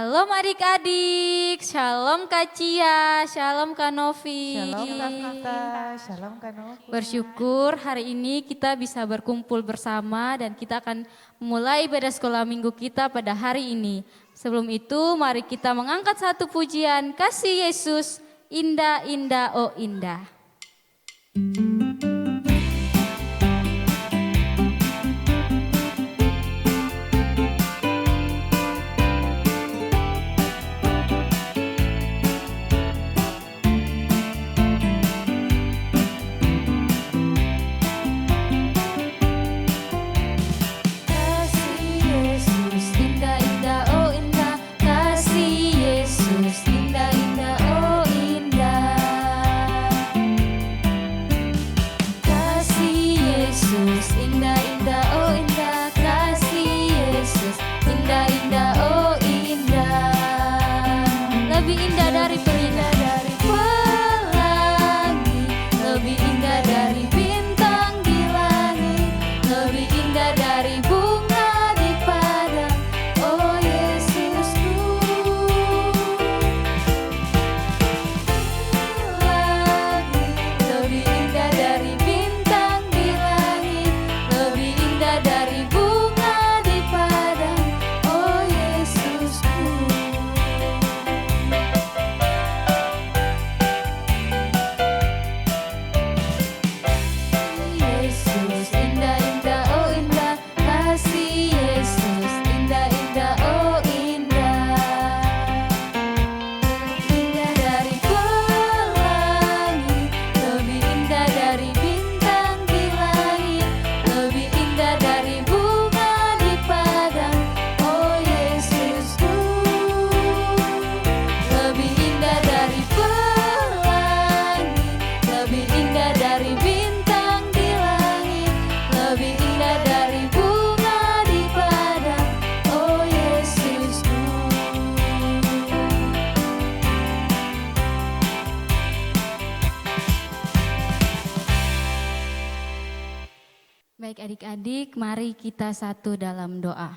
Shalom adik-adik, shalom Kak Cia, shalom Kak Novi. Shalom Kak Vita, shalom Kak Novi. Bersyukur hari ini kita bisa berkumpul bersama dan kita akan mulai ibadah sekolah minggu kita pada hari ini. Sebelum itu mari kita mengangkat satu pujian, Kasih Yesus, indah indah oh indah. Baik adik-adik, mari kita satu dalam doa.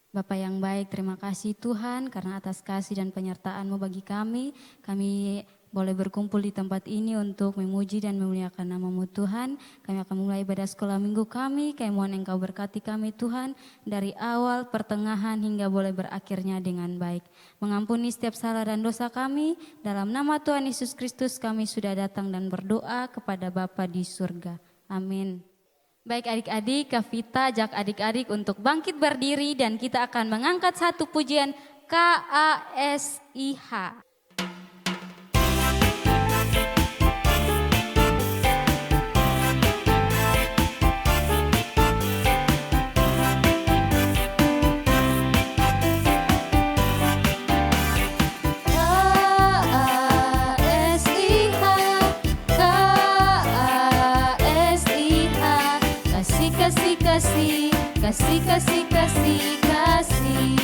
Bapa yang baik, terima kasih Tuhan karena atas kasih dan penyertaan-Mu bagi kami. Kami boleh berkumpul di tempat ini untuk memuji dan memuliakan nama-Mu Tuhan. Kami akan mulai ibadah sekolah minggu kami. Kami mohon Engkau berkati kami Tuhan dari awal, pertengahan hingga boleh berakhirnya dengan baik. Mengampuni setiap salah dan dosa kami. Dalam nama Tuhan Yesus Kristus kami sudah datang dan berdoa kepada Bapa di surga. Amin. Baik adik-adik, Kak Vita ajak adik-adik untuk bangkit berdiri dan kita akan mengangkat satu pujian KASIH. Kasih, kasih, kasih, kasih.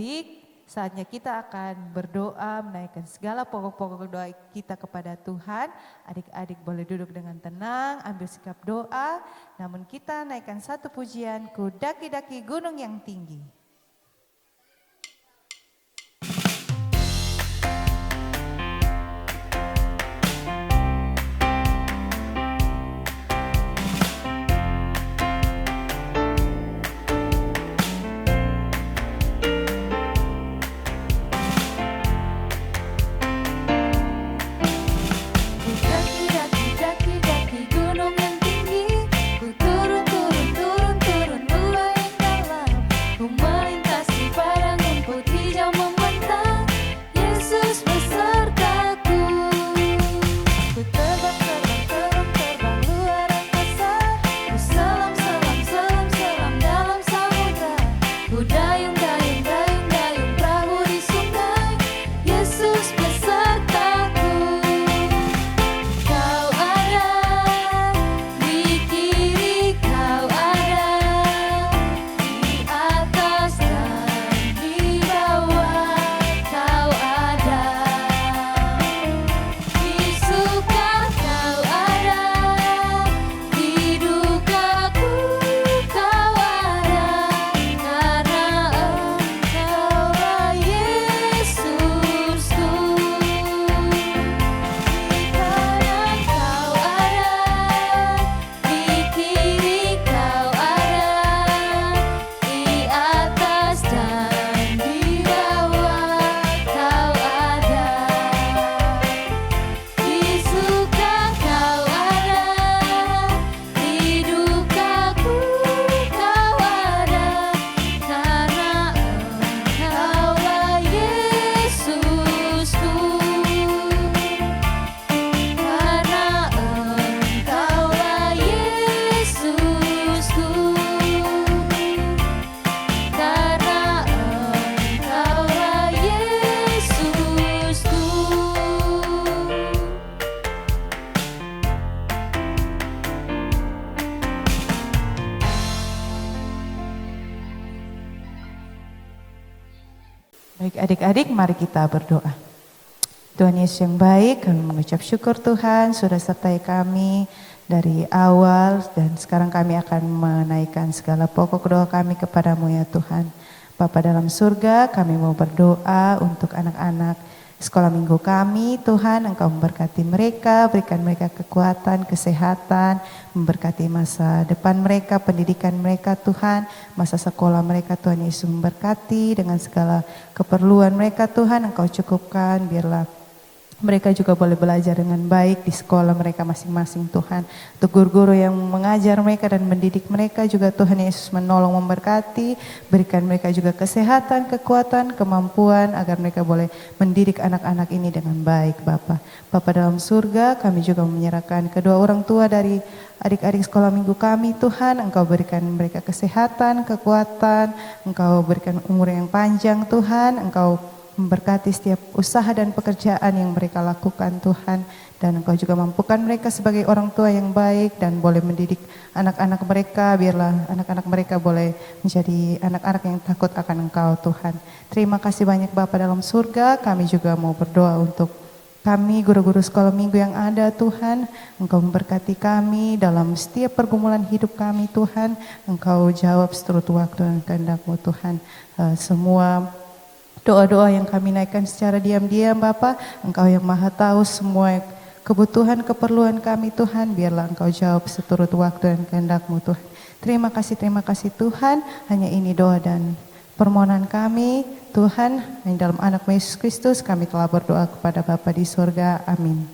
adik-adik, saatnya kita akan berdoa, menaikkan segala pokok-pokok doa kita kepada Tuhan. Adik-adik boleh duduk dengan tenang, ambil sikap doa. Namun kita naikkan satu pujian, ku daki-daki gunung yang tinggi. Baik adik-adik, mari kita berdoa. Tuhan Yesus yang baik, kami mengucap syukur Tuhan sudah sertai kami dari awal dan sekarang kami akan menaikkan segala pokok doa kami kepadamu ya Tuhan. Bapa dalam surga, kami mau berdoa untuk anak-anak sekolah minggu kami. Tuhan, Engkau memberkati mereka, berikan mereka kekuatan, kesehatan, memberkati masa depan mereka, pendidikan mereka Tuhan, masa sekolah mereka Tuhan Yesus memberkati dengan segala keperluan mereka Tuhan, Engkau cukupkan, biarlah mereka juga boleh belajar dengan baik di sekolah mereka masing-masing Tuhan. Untuk guru-guru yang mengajar mereka dan mendidik mereka juga Tuhan Yesus menolong memberkati. Berikan mereka juga kesehatan, kekuatan, kemampuan agar mereka boleh mendidik anak-anak ini dengan baik Bapa. Bapa dalam surga, kami juga menyerahkan kedua orang tua dari adik-adik sekolah minggu kami Tuhan. Engkau berikan mereka kesehatan, kekuatan. Engkau berikan umur yang panjang Tuhan. Engkau memberkati setiap usaha dan pekerjaan yang mereka lakukan Tuhan. Dan Engkau juga mampukan mereka sebagai orang tua yang baik dan boleh mendidik anak-anak mereka. Biarlah anak-anak mereka boleh menjadi anak-anak yang takut akan Engkau Tuhan. Terima kasih banyak Bapa dalam surga. Kami juga mau berdoa untuk kami guru-guru sekolah minggu yang ada Tuhan. Engkau memberkati kami dalam setiap pergumulan hidup kami Tuhan. Engkau jawab seturut waktu dan kehendak-Mu Tuhan. Semua doa-doa yang kami naikkan secara diam-diam Bapa, Engkau yang maha tahu semua kebutuhan, keperluan kami Tuhan. Biarlah Engkau jawab seturut waktu dan kehendak-Mu Tuhan. Terima kasih Tuhan. Hanya ini doa dan permohonan kami Tuhan. Hanya dalam anak Yesus Kristus kami telah berdoa kepada Bapa di surga. Amin.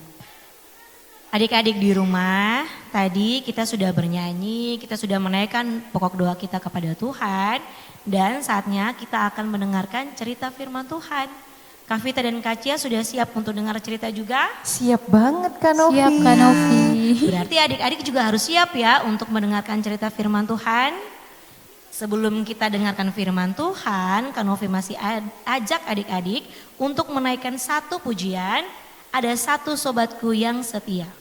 Adik-adik di rumah, tadi kita sudah bernyanyi, kita sudah menaikkan pokok doa kita kepada Tuhan. Dan saatnya kita akan mendengarkan cerita firman Tuhan. Kak Vita dan Kak Cia sudah siap untuk dengar cerita juga? Siap banget Kak Novi. Siap Kak Novi. Berarti adik-adik juga harus siap ya untuk mendengarkan cerita firman Tuhan. Sebelum kita dengarkan firman Tuhan, Kak Novi masih ajak adik-adik untuk menaikkan satu pujian. Ada satu sobatku yang setia.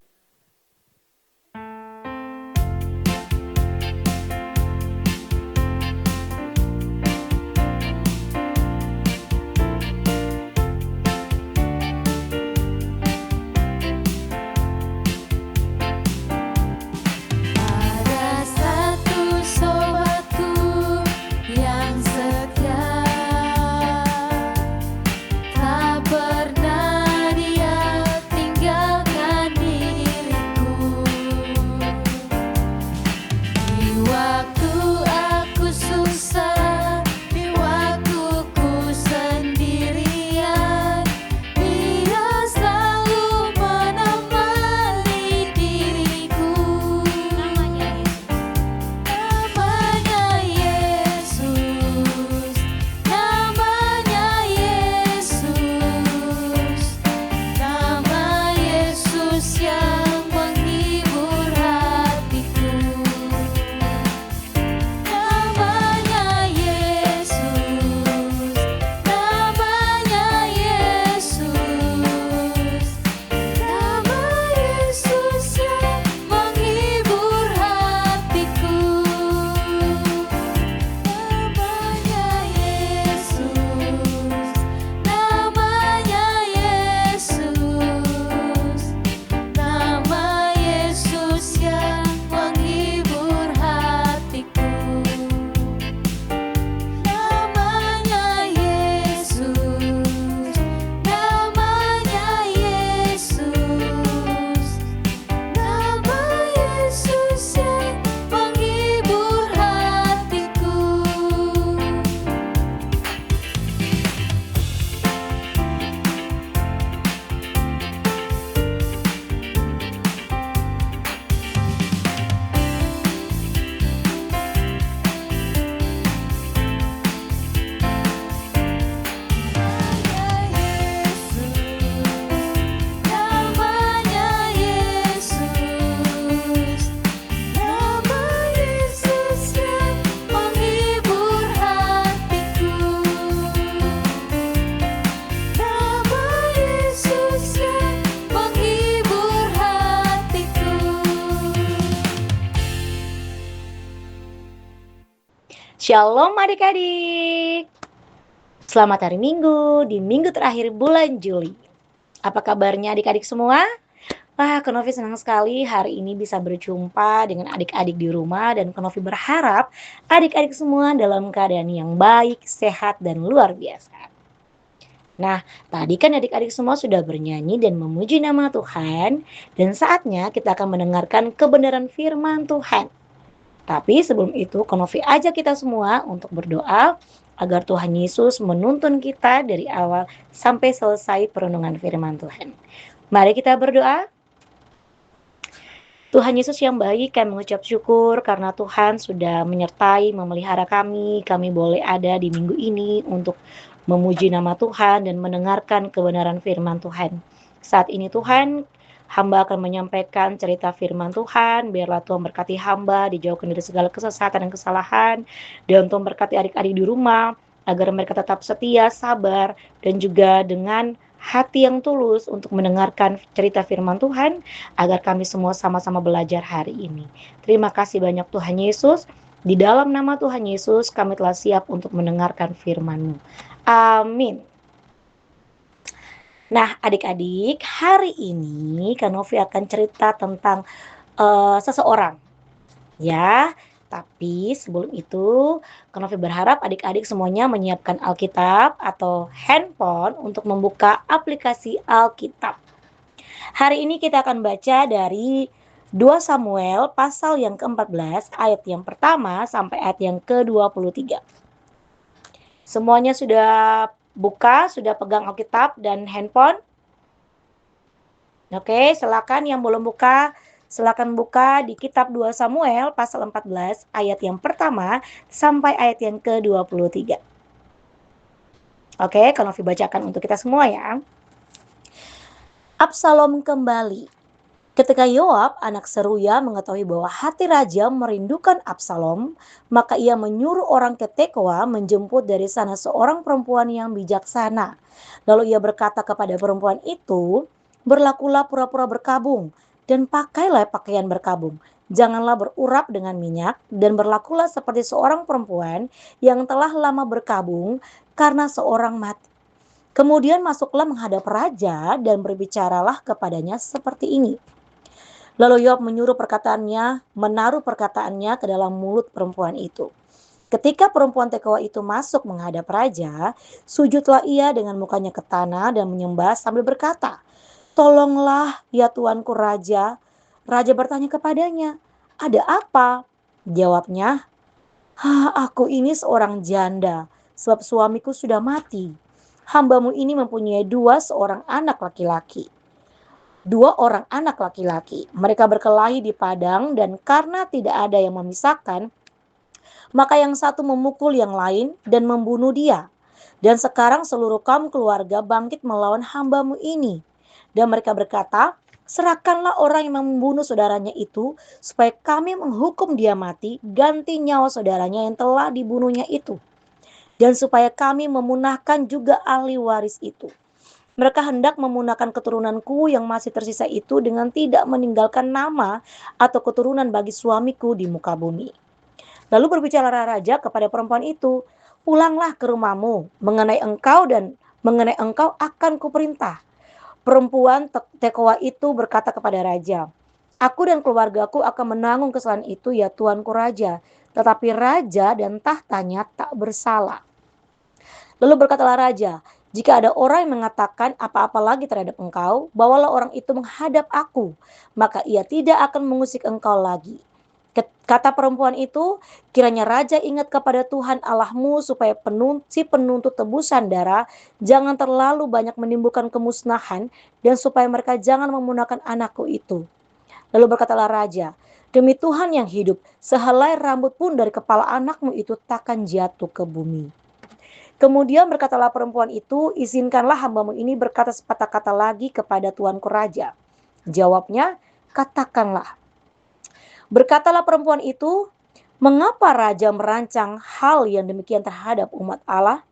Shalom adik-adik. Selamat hari Minggu di minggu terakhir bulan Juli. Apa kabarnya adik-adik semua? Wah, Kenovi senang sekali hari ini bisa berjumpa dengan adik-adik di rumah dan Kenovi berharap adik-adik semua dalam keadaan yang baik, sehat, dan luar biasa. Nah, tadi kan adik-adik semua sudah bernyanyi dan memuji nama Tuhan, dan saatnya kita akan mendengarkan kebenaran firman Tuhan. Tapi sebelum itu, Kenovi ajak kita semua untuk berdoa agar Tuhan Yesus menuntun kita dari awal sampai selesai perenungan firman Tuhan. Mari kita berdoa. Tuhan Yesus yang baik, kami mengucap syukur karena Tuhan sudah menyertai, memelihara kami. Kami boleh ada di minggu ini untuk memuji nama Tuhan dan mendengarkan kebenaran firman Tuhan. Saat ini Tuhan, hamba akan menyampaikan cerita firman Tuhan. Biarlah Tuhan berkati hamba, dijauhkan dari segala kesesatan dan kesalahan. Dan Tuhan berkati adik-adik di rumah, agar mereka tetap setia, sabar, dan juga dengan hati yang tulus untuk mendengarkan cerita firman Tuhan, agar kami semua sama-sama belajar hari ini. Terima kasih banyak Tuhan Yesus. Di dalam nama Tuhan Yesus kami telah siap untuk mendengarkan firman-Mu. Amin. Nah adik-adik, hari ini Kanovi akan cerita tentang seseorang. Ya, tapi sebelum itu Kanovi berharap adik-adik semuanya menyiapkan Alkitab atau handphone untuk membuka aplikasi Alkitab. Hari ini kita akan baca dari 2 Samuel pasal yang ke-14 ayat yang pertama sampai ayat yang ke-23. Semuanya sudah buka, sudah pegang Alkitab dan handphone? Oke, silakan yang belum buka, silakan buka di kitab 2 Samuel pasal 14 ayat yang pertama sampai ayat yang ke-23. Oke, Kanovi bacakan untuk kita semua ya. Absalom kembali. Ketika Yoab, anak Seruya, mengetahui bahwa hati raja merindukan Absalom, maka ia menyuruh orang ke Tekoa menjemput dari sana seorang perempuan yang bijaksana. Lalu ia berkata kepada perempuan itu, berlakulah pura-pura berkabung dan pakailah pakaian berkabung. Janganlah berurap dengan minyak dan berlakulah seperti seorang perempuan yang telah lama berkabung karena seorang mati. Kemudian masuklah menghadap raja dan berbicaralah kepadanya seperti ini. Lalu Yoab menaruh perkataannya ke dalam mulut perempuan itu. Ketika perempuan Tekoa itu masuk menghadap raja, sujudlah ia dengan mukanya ke tanah dan menyembah sambil berkata, tolonglah ya tuanku raja. Raja bertanya kepadanya, ada apa? Jawabnya, aku ini seorang janda, sebab suamiku sudah mati. Hambamu ini mempunyai dua orang anak laki-laki. Mereka berkelahi di padang dan karena tidak ada yang memisahkan, maka yang satu memukul yang lain dan membunuh dia. Dan sekarang seluruh kaum keluarga bangkit melawan hambamu ini. Dan mereka berkata, serahkanlah orang yang membunuh saudaranya itu, supaya kami menghukum dia mati, ganti nyawa saudaranya yang telah dibunuhnya itu. Dan supaya kami memunahkan juga ahli waris itu. Mereka hendak memunahkan keturunanku yang masih tersisa itu dengan tidak meninggalkan nama atau keturunan bagi suamiku di muka bumi. Lalu berbicara raja kepada perempuan itu, pulanglah ke rumahmu, mengenai engkau akan kuperintah. Perempuan Tekoa itu berkata kepada raja, aku dan keluargaku akan menanggung kesalahan itu ya tuanku raja, tetapi raja dan tahtanya tak bersalah. Lalu berkatalah raja, jika ada orang yang mengatakan apa-apa lagi terhadap engkau, bawalah orang itu menghadap aku, maka ia tidak akan mengusik engkau lagi. Kata perempuan itu, kiranya raja ingat kepada Tuhan Allahmu supaya penuntut tebusan darah jangan terlalu banyak menimbulkan kemusnahan dan supaya mereka jangan memunahkan anakku itu. Lalu berkatalah raja, demi Tuhan yang hidup, sehelai rambut pun dari kepala anakmu itu takkan jatuh ke bumi. Kemudian berkatalah perempuan itu, izinkanlah hambamu ini berkata sepatah kata lagi kepada tuanku raja. Jawabnya, katakanlah. Berkatalah perempuan itu, mengapa raja merancang hal yang demikian terhadap umat Allah?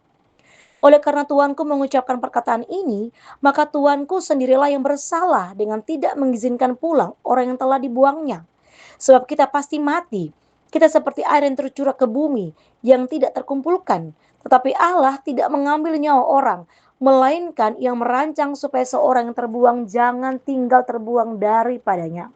Oleh karena tuanku mengucapkan perkataan ini, maka tuanku sendirilah yang bersalah dengan tidak mengizinkan pulang orang yang telah dibuangnya. Sebab kita pasti mati, Kita seperti air yang tercurah ke bumi yang tidak terkumpulkan. Tetapi Allah tidak mengambil nyawa orang, melainkan yang merancang supaya seorang yang terbuang jangan tinggal terbuang daripadanya.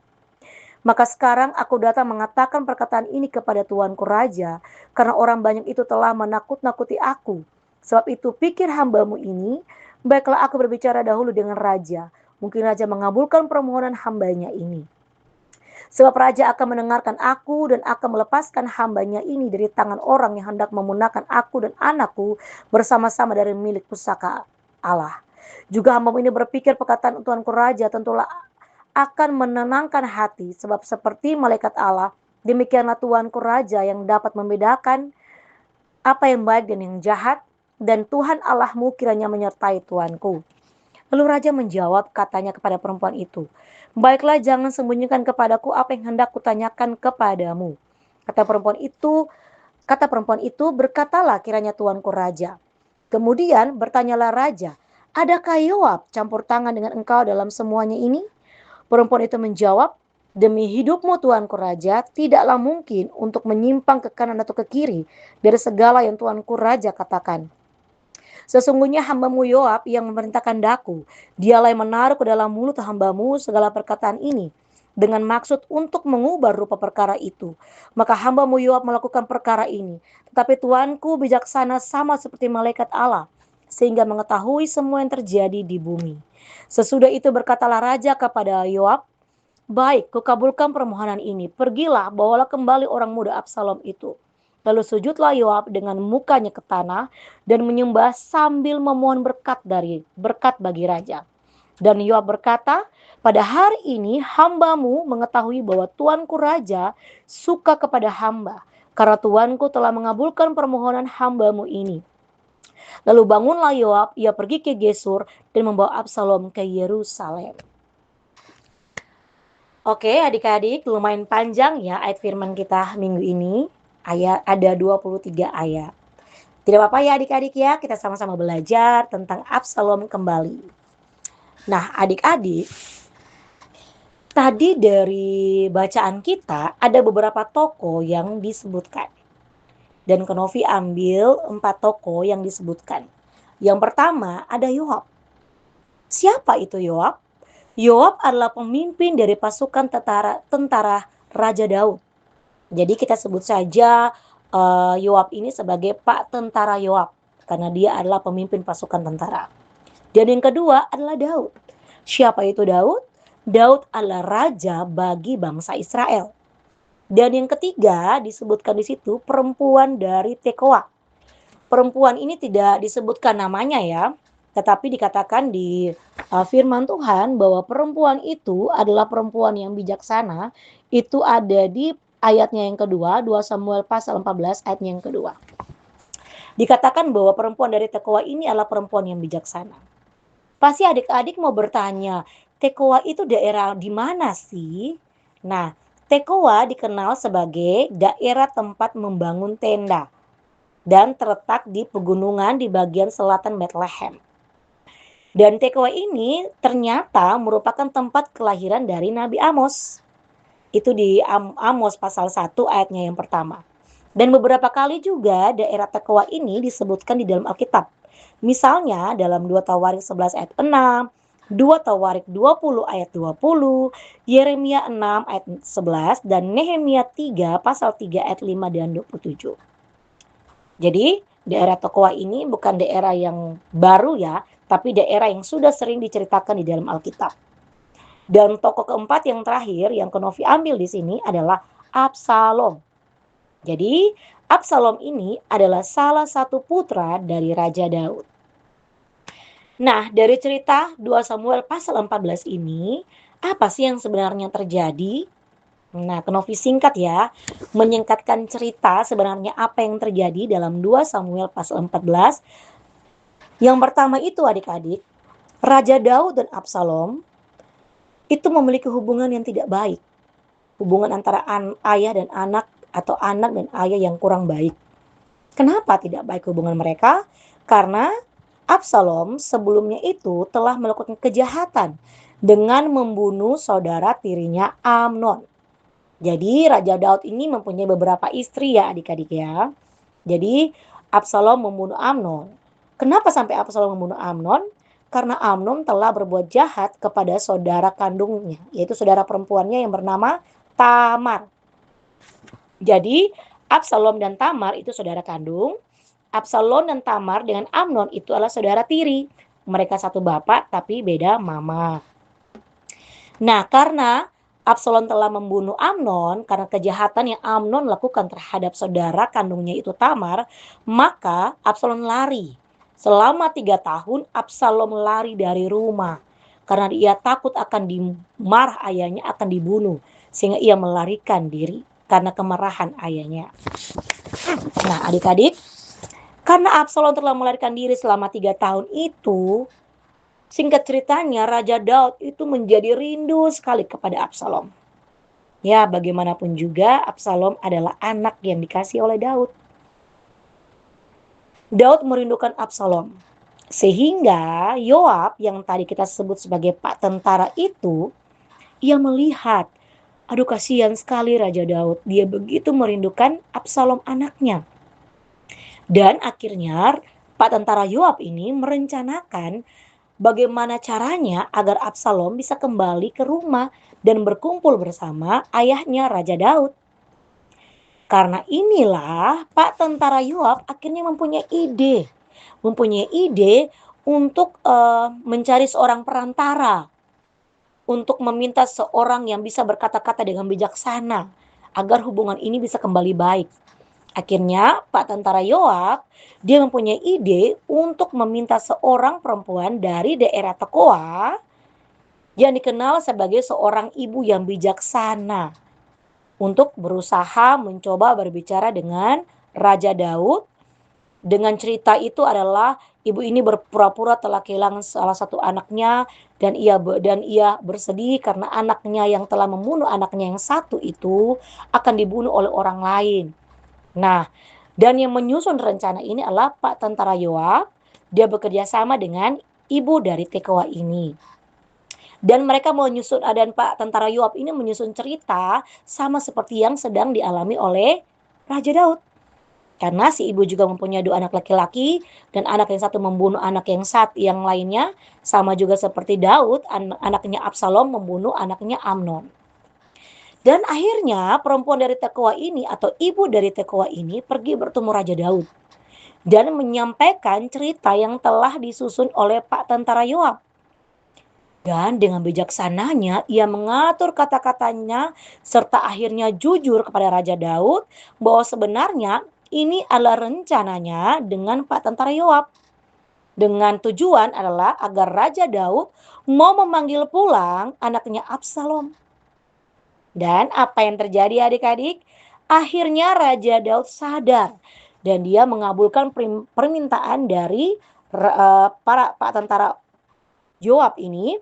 Maka sekarang aku datang mengatakan perkataan ini kepada Tuanku Raja, karena orang banyak itu telah menakut-nakuti aku. Sebab itu pikir hambamu ini, baiklah aku berbicara dahulu dengan Raja. Mungkin Raja mengabulkan permohonan hambanya ini. Sebab Raja akan mendengarkan aku dan akan melepaskan hambanya ini dari tangan orang yang hendak memunahkan aku dan anakku bersama-sama dari milik pusaka Allah. Juga hambamu ini berpikir perkataan Tuanku Raja tentulah akan menenangkan hati, sebab seperti malaikat Allah, demikianlah Tuanku Raja yang dapat membedakan apa yang baik dan yang jahat, dan Tuhan Allahmu kiranya menyertai tuanku. Lalu Raja menjawab katanya kepada perempuan itu, baiklah jangan sembunyikan kepadaku apa yang hendak kutanyakan kepadamu. Kata perempuan itu, berkatalah kiranya tuanku Raja. Kemudian bertanyalah Raja, adakah Yoab campur tangan dengan engkau dalam semuanya ini? Perempuan itu menjawab, demi hidupmu tuanku Raja, tidaklah mungkin untuk menyimpang ke kanan atau ke kiri dari segala yang tuanku Raja katakan. Sesungguhnya hambamu Yoab yang memerintahkan daku, dialah yang menaruh ke dalam mulut hambamu segala perkataan ini, dengan maksud untuk mengubah rupa perkara itu. Maka hambamu Yoab melakukan perkara ini, tetapi tuanku bijaksana sama seperti malaikat Allah, sehingga mengetahui semua yang terjadi di bumi. Sesudah itu berkatalah Raja kepada Yoab, baik, kukabulkan permohonan ini, pergilah, bawalah kembali orang muda Absalom itu. Lalu sujudlah Yoab dengan mukanya ke tanah dan menyembah sambil memohon berkat bagi raja. Dan Yoab berkata, pada hari ini hambamu mengetahui bahwa tuanku raja suka kepada hamba, karena tuanku telah mengabulkan permohonan hambamu ini. Lalu bangunlah Yoab, ia pergi ke Gesur dan membawa Absalom ke Yerusalem. Oke adik-adik, lumayan panjang ya ayat firman kita minggu ini. Ada 23 ayat. Tidak apa-apa ya adik-adik ya, kita sama-sama belajar tentang Absalom kembali. Nah adik-adik, tadi dari bacaan kita ada beberapa tokoh yang disebutkan. Dan Kenovi ambil 4 tokoh yang disebutkan. Yang pertama ada Yoab. Siapa itu Yoab? Yoab adalah pemimpin dari pasukan tentara Raja Daud. Jadi kita sebut saja Yoab ini sebagai Pak Tentara Yoab, karena dia adalah pemimpin pasukan tentara. Dan yang kedua adalah Daud. Siapa itu Daud? Daud adalah raja bagi bangsa Israel. Dan yang ketiga disebutkan di situ perempuan dari Tekoa. Perempuan ini tidak disebutkan namanya ya, tetapi dikatakan di firman Tuhan bahwa perempuan itu adalah perempuan yang bijaksana. Itu ada di ayatnya yang kedua, 2 Samuel pasal 14 ayatnya yang kedua. Dikatakan bahwa perempuan dari Tekoa ini adalah perempuan yang bijaksana. Pasti adik-adik mau bertanya, Tekoa itu daerah di mana sih? Nah, Tekoa dikenal sebagai daerah tempat membangun tenda dan terletak di pegunungan di bagian selatan Bethlehem. Dan Tekoa ini ternyata merupakan tempat kelahiran dari Nabi Amos. Itu di Amos pasal 1 ayatnya yang pertama. Dan beberapa kali juga daerah Tekoa ini disebutkan di dalam Alkitab. Misalnya dalam 2 Tawarik 11 ayat 6, 2 Tawarik 20 ayat 20, Yeremia 6 ayat 11, dan Nehemia 3 pasal 3 ayat 5 dan 27. Jadi daerah Tekoa ini bukan daerah yang baru ya, tapi daerah yang sudah sering diceritakan di dalam Alkitab. Dan tokoh keempat yang terakhir yang Kenovi ambil di sini adalah Absalom. Jadi Absalom ini adalah salah satu putra dari Raja Daud. Nah dari cerita 2 Samuel pasal 14 ini, apa sih yang sebenarnya terjadi? Nah Kenovi singkat ya, menyingkatkan cerita sebenarnya apa yang terjadi dalam 2 Samuel pasal 14. Yang pertama itu adik-adik, Raja Daud dan Absalom itu memiliki hubungan yang tidak baik. Hubungan antara ayah dan anak atau anak dan ayah yang kurang baik. Kenapa tidak baik hubungan mereka? Karena Absalom sebelumnya itu telah melakukan kejahatan dengan membunuh saudara tirinya Amnon. Jadi Raja Daud ini mempunyai beberapa istri ya adik-adik ya. Jadi Absalom membunuh Amnon. Kenapa sampai Absalom membunuh Amnon? Karena Amnon telah berbuat jahat kepada saudara kandungnya, yaitu saudara perempuannya yang bernama Tamar. Jadi Absalom dan Tamar itu saudara kandung. Absalom dan Tamar dengan Amnon itu adalah saudara tiri. Mereka satu bapak tapi beda mama. Nah, karena Absalom telah membunuh Amnon karena kejahatan yang Amnon lakukan terhadap saudara kandungnya itu Tamar, maka Absalom lari. Selama 3 tahun Absalom lari dari rumah karena ia takut akan dimarah ayahnya akan dibunuh, sehingga ia melarikan diri karena kemarahan ayahnya. Nah, adik-adik, karena Absalom telah melarikan diri selama 3 tahun itu, singkat ceritanya Raja Daud itu menjadi rindu sekali kepada Absalom. Ya, bagaimanapun juga Absalom adalah anak yang dikasih oleh Daud. Daud merindukan Absalom. Sehingga Yoab yang tadi kita sebut sebagai pak tentara itu, ia melihat, aduh kasihan sekali Raja Daud. Dia begitu merindukan Absalom anaknya. Dan akhirnya pak tentara Yoab ini merencanakan bagaimana caranya agar Absalom bisa kembali ke rumah dan berkumpul bersama ayahnya Raja Daud. Karena inilah Pak Tentara Yoab akhirnya mempunyai ide untuk mencari seorang perantara, untuk meminta seorang yang bisa berkata-kata dengan bijaksana agar hubungan ini bisa kembali baik. Akhirnya Pak Tentara Yoab dia mempunyai ide untuk meminta seorang perempuan dari daerah Tekoa yang dikenal sebagai seorang ibu yang bijaksana untuk berusaha mencoba berbicara dengan Raja Daud. Dengan cerita itu adalah ibu ini berpura-pura telah kehilangan salah satu anaknya dan ia bersedih karena anaknya yang telah membunuh anaknya yang satu itu akan dibunuh oleh orang lain. Nah, dan yang menyusun rencana ini adalah Pak Tentara Yoab. Dia bekerja sama dengan ibu dari Tekoa ini. Dan mereka menyusun, dan Pak Tentara Yoab ini menyusun cerita sama seperti yang sedang dialami oleh Raja Daud. Karena si ibu juga mempunyai 2 anak laki-laki dan anak yang satu membunuh anak yang lainnya. Sama juga seperti Daud, anaknya Absalom membunuh anaknya Amnon. Dan akhirnya perempuan dari Tekoa ini atau ibu dari Tekoa ini pergi bertemu Raja Daud. Dan menyampaikan cerita yang telah disusun oleh Pak Tentara Yoab. Dan dengan bijaksananya ia mengatur kata-katanya serta akhirnya jujur kepada Raja Daud bahwa sebenarnya ini adalah rencananya dengan Pak Tentara Yoab. Dengan tujuan adalah agar Raja Daud mau memanggil pulang anaknya Absalom. Dan apa yang terjadi adik-adik? Akhirnya Raja Daud sadar dan dia mengabulkan permintaan dari para Pak Tentara Yoab ini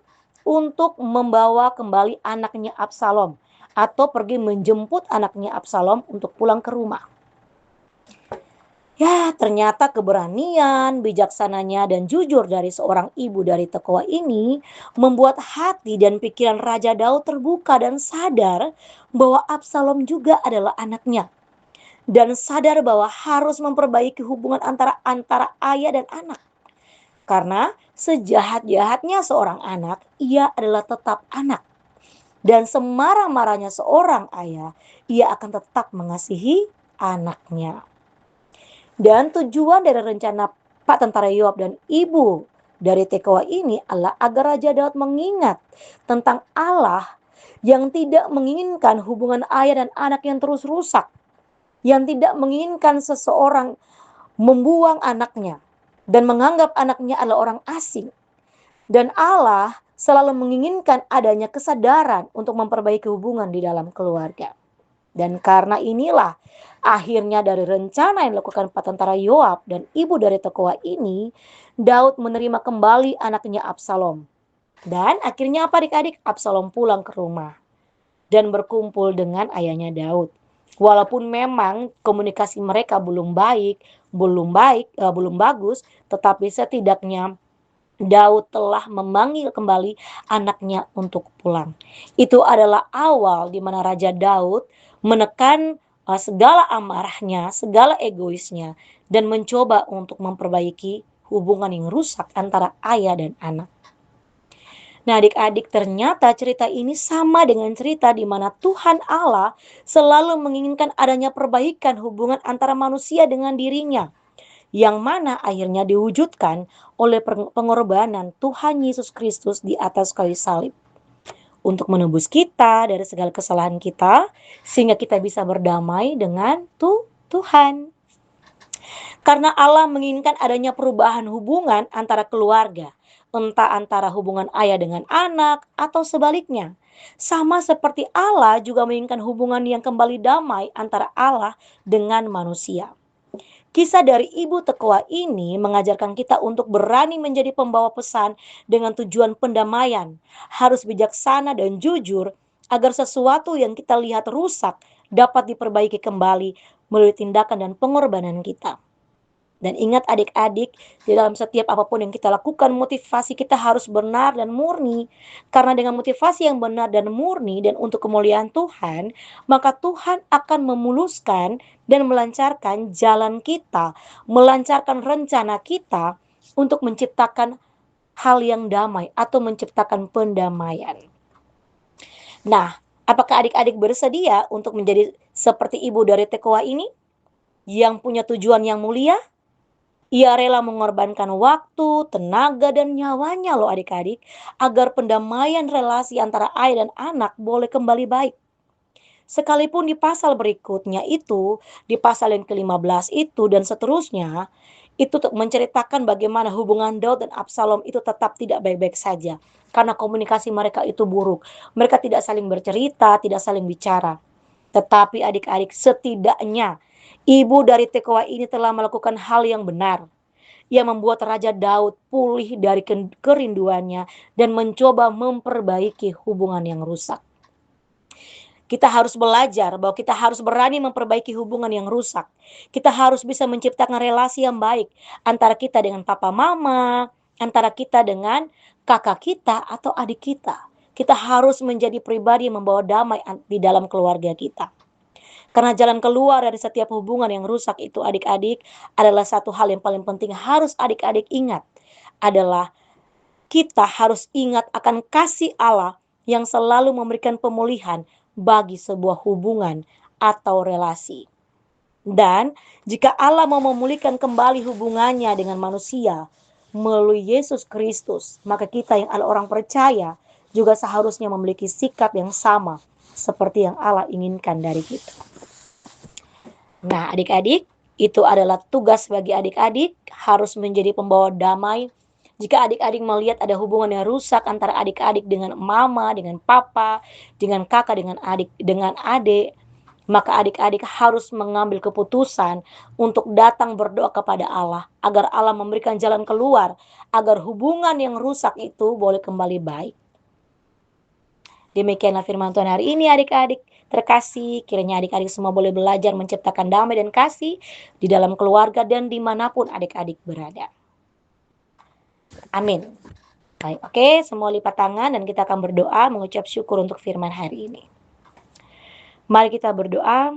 untuk membawa kembali anaknya Absalom atau pergi menjemput anaknya Absalom untuk pulang ke rumah. Ya, ternyata keberanian, bijaksananya, dan jujur dari seorang ibu dari Tekoa ini membuat hati dan pikiran Raja Daud terbuka dan sadar bahwa Absalom juga adalah anaknya. Dan sadar bahwa harus memperbaiki hubungan antara ayah dan anak. Karena sejahat-jahatnya seorang anak, ia adalah tetap anak. Dan semarah-marahnya seorang ayah, ia akan tetap mengasihi anaknya. Dan tujuan dari rencana Pak Tentara Yoab dan ibu dari Tekoa ini adalah agar Raja Daud mengingat tentang Allah yang tidak menginginkan hubungan ayah dan anak yang terus rusak. Yang tidak menginginkan seseorang membuang anaknya dan menganggap anaknya adalah orang asing. Dan Allah selalu menginginkan adanya kesadaran untuk memperbaiki hubungan di dalam keluarga. Dan karena inilah akhirnya dari rencana yang dilakukan Pak Tentara Yoab dan ibu dari Tekoa ini, Daud menerima kembali anaknya Absalom. Dan akhirnya apa adik-adik? Absalom pulang ke rumah dan berkumpul dengan ayahnya Daud. Walaupun memang komunikasi mereka belum bagus, tetapi setidaknya Daud telah memanggil kembali anaknya untuk pulang. Itu adalah awal di mana Raja Daud menekan segala amarahnya, segala egoisnya, dan mencoba untuk memperbaiki hubungan yang rusak antara ayah dan anak. Nah, adik-adik, ternyata cerita ini sama dengan cerita di mana Tuhan Allah selalu menginginkan adanya perbaikan hubungan antara manusia dengan dirinya, yang mana akhirnya diwujudkan oleh pengorbanan Tuhan Yesus Kristus di atas kayu salib untuk menebus kita dari segala kesalahan kita, sehingga kita bisa berdamai dengan Tuhan. Karena Allah menginginkan adanya perubahan hubungan antara keluarga, entah antara hubungan ayah dengan anak atau sebaliknya. Sama seperti Allah juga menginginkan hubungan yang kembali damai antara Allah dengan manusia. Kisah dari ibu tekwa ini mengajarkan kita untuk berani menjadi pembawa pesan dengan tujuan pendamaian, harus bijaksana dan jujur agar sesuatu yang kita lihat rusak dapat diperbaiki kembali melalui tindakan dan pengorbanan kita. Dan ingat adik-adik, di dalam setiap apapun yang kita lakukan, motivasi kita harus benar dan murni. Karena dengan motivasi yang benar dan murni dan untuk kemuliaan Tuhan, maka Tuhan akan memuluskan dan melancarkan jalan kita, melancarkan rencana kita untuk menciptakan hal yang damai atau menciptakan pendamaian. Nah, apakah adik-adik bersedia untuk menjadi seperti ibu dari Tekoa ini yang punya tujuan yang mulia? Ia rela mengorbankan waktu, tenaga, dan nyawanya loh adik-adik, agar pendamaian relasi antara ayah dan anak boleh kembali baik. Sekalipun di pasal berikutnya itu, di pasal yang ke-15 itu dan seterusnya, itu menceritakan bagaimana hubungan Daud dan Absalom itu tetap tidak baik-baik saja. Karena komunikasi mereka itu buruk. Mereka tidak saling bercerita, tidak saling bicara. Tetapi adik-adik, setidaknya ibu dari Tekoa ini telah melakukan hal yang benar. Ia membuat Raja Daud pulih dari kerinduannya dan mencoba memperbaiki hubungan yang rusak. Kita harus belajar bahwa kita harus berani memperbaiki hubungan yang rusak. Kita harus bisa menciptakan relasi yang baik antara kita dengan papa mama, antara kita dengan kakak kita atau adik kita. Kita harus menjadi pribadi yang membawa damai di dalam keluarga kita. Karena jalan keluar dari setiap hubungan yang rusak itu adik-adik adalah satu hal yang paling penting harus adik-adik ingat. Adalah kita harus ingat akan kasih Allah yang selalu memberikan pemulihan bagi sebuah hubungan atau relasi. Dan jika Allah mau memulihkan kembali hubungannya dengan manusia melalui Yesus Kristus, maka kita yang adalah orang percaya juga seharusnya memiliki sikap yang sama seperti yang Allah inginkan dari kita. Nah, adik-adik, itu adalah tugas bagi adik-adik harus menjadi pembawa damai. Jika adik-adik melihat ada hubungan yang rusak antara adik-adik dengan mama, dengan papa, dengan kakak, dengan adik, maka adik-adik harus mengambil keputusan untuk datang berdoa kepada Allah agar Allah memberikan jalan keluar, agar hubungan yang rusak itu boleh kembali baik. Demikianlah firman Tuhan hari ini adik-adik terkasih. Kiranya adik-adik semua boleh belajar menciptakan damai dan kasih di dalam keluarga dan dimanapun adik-adik berada. Amin. Baik, oke, semua lipat tangan dan kita akan berdoa mengucap syukur untuk firman hari ini. Mari kita berdoa.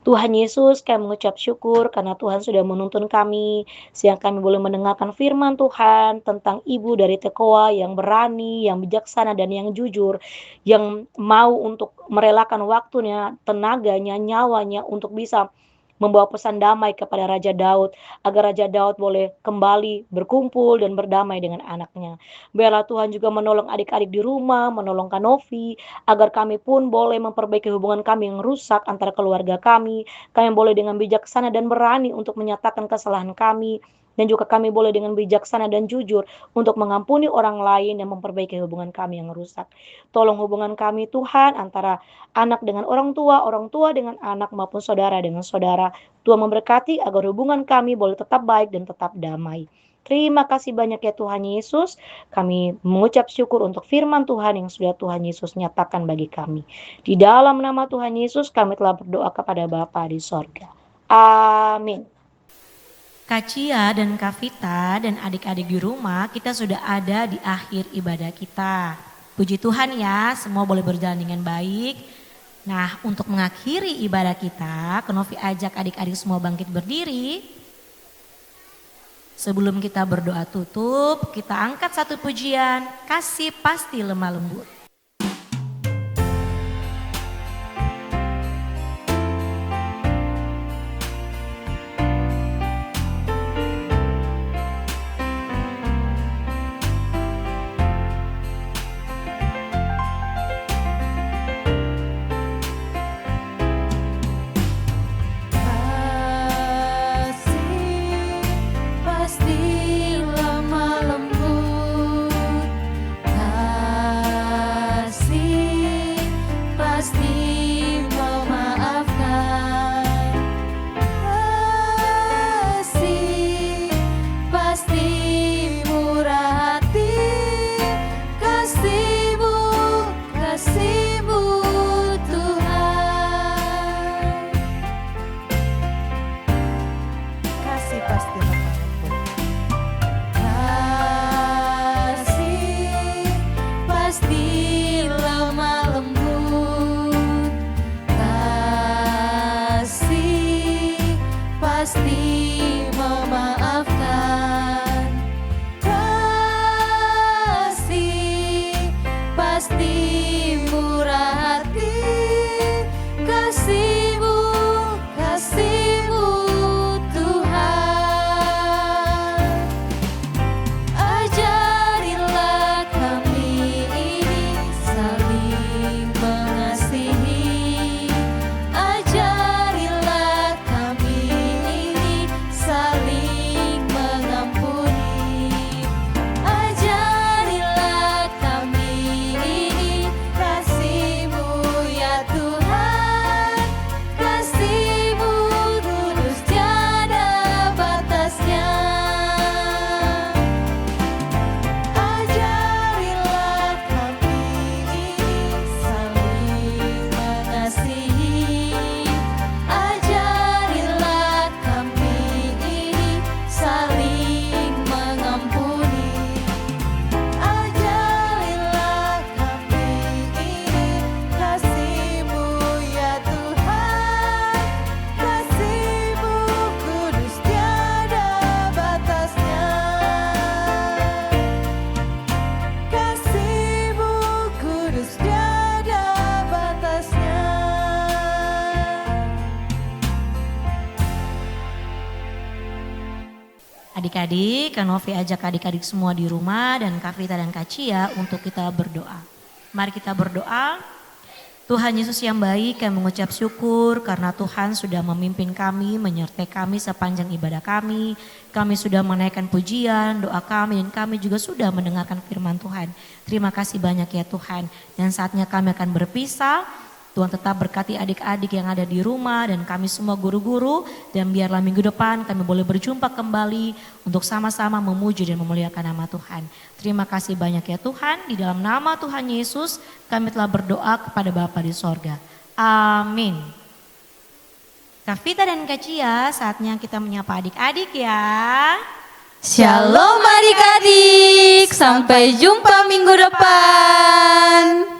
Tuhan Yesus, kami mengucap syukur karena Tuhan sudah menuntun kami, sehingga kami boleh mendengarkan firman Tuhan tentang ibu dari Tekoa yang berani, yang bijaksana, dan yang jujur, yang mau untuk merelakan waktunya, tenaganya, nyawanya untuk bisa membawa pesan damai kepada Raja Daud, agar Raja Daud boleh kembali berkumpul dan berdamai dengan anaknya. Biarlah Tuhan juga menolong adik-adik di rumah, menolong Kanovi, agar kami pun boleh memperbaiki hubungan kami yang rusak antara keluarga kami. Kami boleh dengan bijaksana dan berani untuk menyatakan kesalahan kami, dan juga kami boleh dengan bijaksana dan jujur untuk mengampuni orang lain dan memperbaiki hubungan kami yang rusak. Tolong hubungan kami Tuhan antara anak dengan orang tua dengan anak maupun saudara dengan saudara. Tuhan memberkati agar hubungan kami boleh tetap baik dan tetap damai. Terima kasih banyak ya Tuhan Yesus. Kami mengucap syukur untuk firman Tuhan yang sudah Tuhan Yesus nyatakan bagi kami. Di dalam nama Tuhan Yesus kami telah berdoa kepada Bapa di sorga. Amin. Kak Cia dan Kak Vita dan adik-adik di rumah, kita sudah ada di akhir ibadah kita. Puji Tuhan ya, semua boleh berjalan dengan baik. Nah, untuk mengakhiri ibadah kita, Kenovi ajak adik-adik semua bangkit berdiri. Sebelum kita berdoa tutup, kita angkat satu pujian, Kasih Pasti Lemah Lembut. Pasti lemah lembut, kasih pasti memaafkan, kasih pasti murah hati, kasih-Mu, kasih-Mu Tuhan. Kasih pasti lemah lembut. Kasih pasti lemah lembut, kasih pasti memaafkan, kasih pasti murah hati, kasih-Mu, kasih-Mu Tuhan. Ajarilah kami ini saling mengasihi, ajarilah kami ini saling mengampuni, ajarilah kami ini kasih-Mu ya Tuhan, kasih-Mu kudus tiada batasnya. Ajarilah kami ini saling mengasihi, ajarilah kami ini saling mengampuni, ajarilah kami ini kasih-Mu ya Tuhan, kasih-Mu kudus tiada batasnya. Kasih-Mu kudus tiada batasnya. Adik-adik, Kak Novi ajak adik-adik semua di rumah dan Kak Vita dan Kak Cia untuk kita berdoa. Mari kita berdoa. Tuhan Yesus yang baik, kami mengucap syukur karena Tuhan sudah memimpin kami, menyertai kami sepanjang ibadah kami. Kami sudah menaikkan pujian, doa kami, dan kami juga sudah mendengarkan firman Tuhan. Terima kasih banyak ya Tuhan. Dan saatnya kami akan berpisah. Tuhan tetap berkati adik-adik yang ada di rumah dan kami semua guru-guru. Dan biarlah minggu depan kami boleh berjumpa kembali untuk sama-sama memuji dan memuliakan nama Tuhan. Terima kasih banyak ya Tuhan. Di dalam nama Tuhan Yesus kami telah berdoa kepada Bapa di sorga. Amin. Kak Vita dan Kak Cia, saatnya kita menyapa adik-adik ya. Shalom adik-adik, sampai jumpa minggu depan.